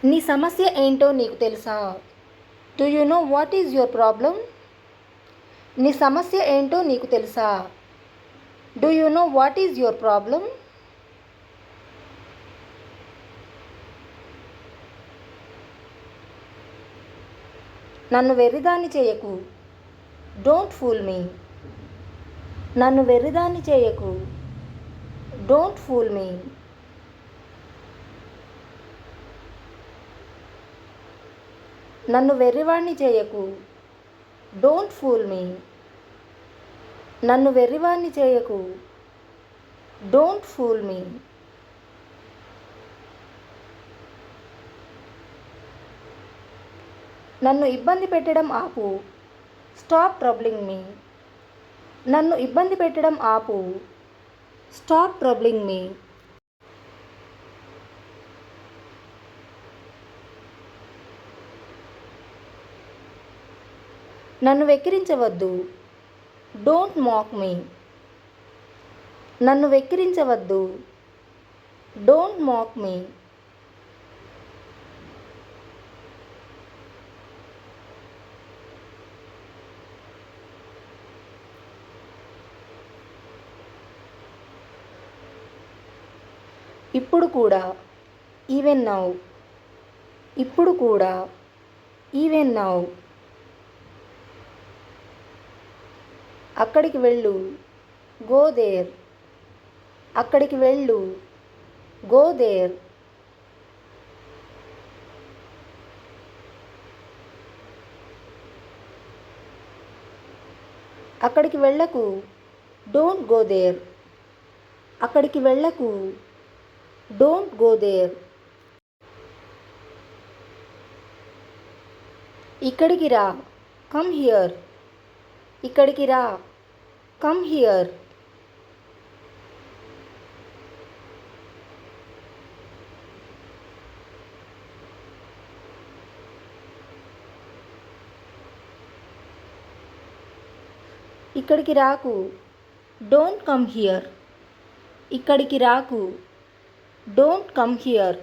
నీ సమస్య ఏంటో నీకు తెలుసా? Do you know what is your problem? నీ సమస్య ఏంటో నీకు తెలుసా? Do you know what is your problem? నన్ను వెర్రిదాన్ని చేయకు. Don't fool me. నన్ను వెర్రిదాన్ని చేయకు. Don't fool me. నన్ను వెర్రివాణ్ణి చేయకు. Don't fool me. నన్ను వెర్రివాణ్ణి చేయకు. Don't fool me. నన్ను ఇబ్బంది పెట్టడం ఆపు. స్టాప్ ట్రబ్లింగ్ మీ. నన్ను ఇబ్బంది పెట్టడం ఆపు. స్టాప్ ట్రబ్లింగ్ మీ. నన్ను వెక్కిరించవద్దు. డోంట్ మాక్ మీ. నన్ను వెక్కిరించవద్దు. డోంట్ మాక్ మీ. ఇప్పుడు కూడా ఈవెన్ నౌ. ఇప్పుడు కూడా ఈవెన్ నౌ. అక్కడికి వెళ్ళు. Go there. అక్కడికి వెళ్ళు. Go there. అక్కడికి వెళ్ళకు. Don't go there. అక్కడికి వెళ్ళకు. Don't go there. ఇక్కడికి రా. Come here. ఇక్కడికి రా. Come here. ఇక్కడికి రాకు. Don't come here. ఇక్కడికి రాకు. Don't come here.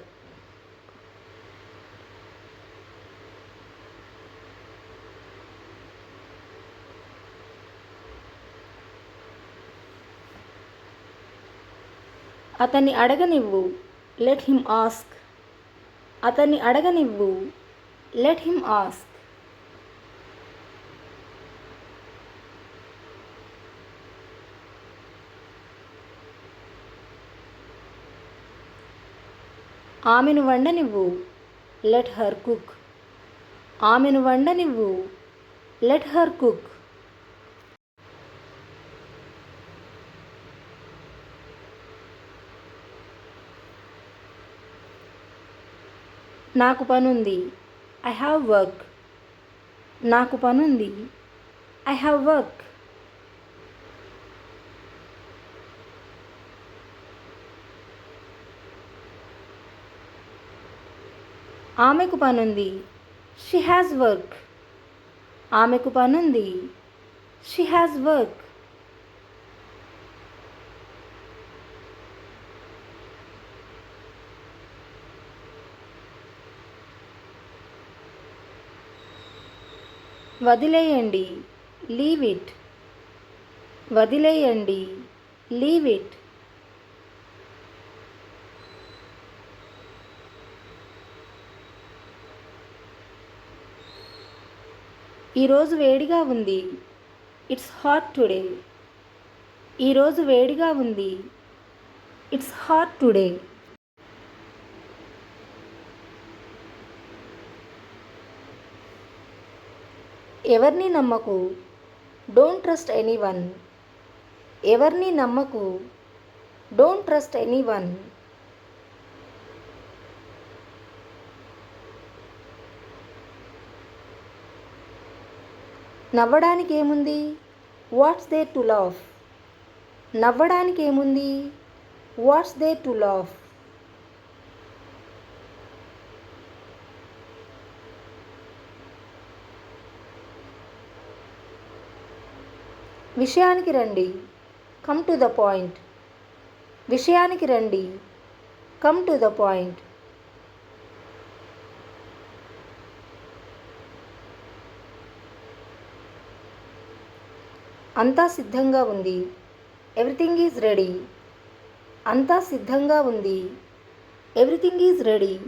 అతన్ని అడగనివ్వు. Let him ask. అతన్ని అడగనివ్వు. Let him ask. ఆమెను వండనివ్వు. Let her cook. ఆమెను వండనివ్వు. Let her cook. నాకు పనుంది. I have work. నాకు పనుంది. I have work. ఆమెకు పనుంది. She has work. ఆమెకు పనుంది. She has work. వదిలేయండి. Leave it. వదిలేయండి. Leave it. ఈరోజు వేడిగా ఉంది. It's hot today. ఈరోజు వేడిగా ఉంది. It's hot today. ఎవరిని నమ్మకు. Don't trust anyone. ఎవరిని నమ్మకు. Don't trust anyone. నవ్వడానికి ఏముంది? What's there to laugh? నవ్వడానికి ఏముంది? What's there to laugh? విషయానికి రండి. Come to the point. విషయానికి రండి. Come to the point. అంతా సిద్ధంగా ఉంది. Everything is ready. అంతా సిద్ధంగా ఉంది. Everything is ready.